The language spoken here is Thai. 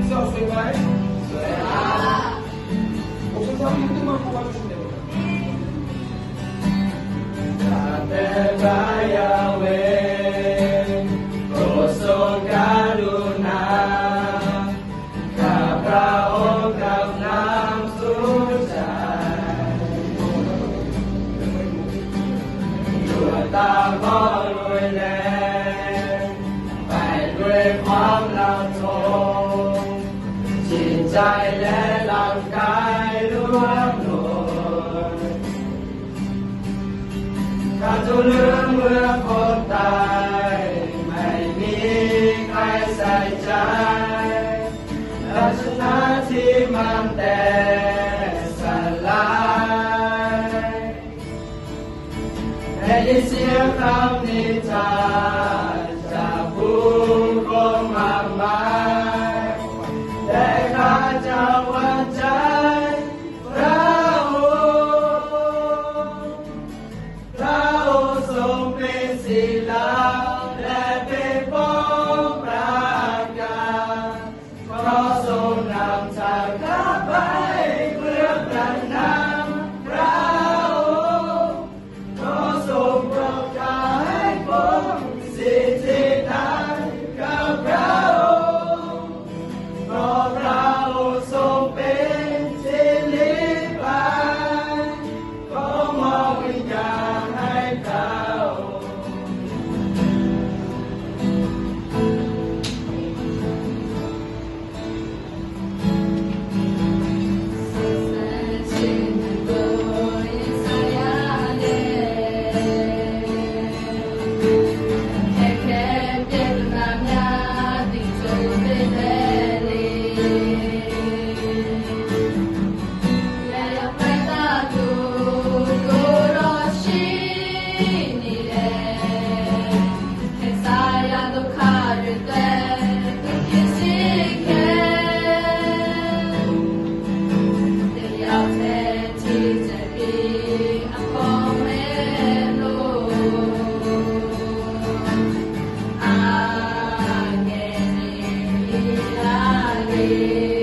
笑水ไหมสวย我说他们都蛮好玩的ตาพ่อรวยแรงไปด้วยความรักทงจิตใจและร่างกายร่วมโลดถ้าจะลืมเมื่อคนตายไม่มีใครใส่ใจราชนาที่มันแต่สลายให้ได้เสียงคำนิทานจากผู้คนมากมายแต่ข้าจะหวั่นใจพระองค์ทรงเป็นศิลาและเป็นป้องปราการเพราะทรงนำทางข้าไปเพื่อประนามพระองค์เพราะทรงโปรดกายปกสิทธินั้นกับพระองค์เพราะพระองค์ทรงเป็นที่ลิบายขอมอบวิญญาณให้พระองค์Amen.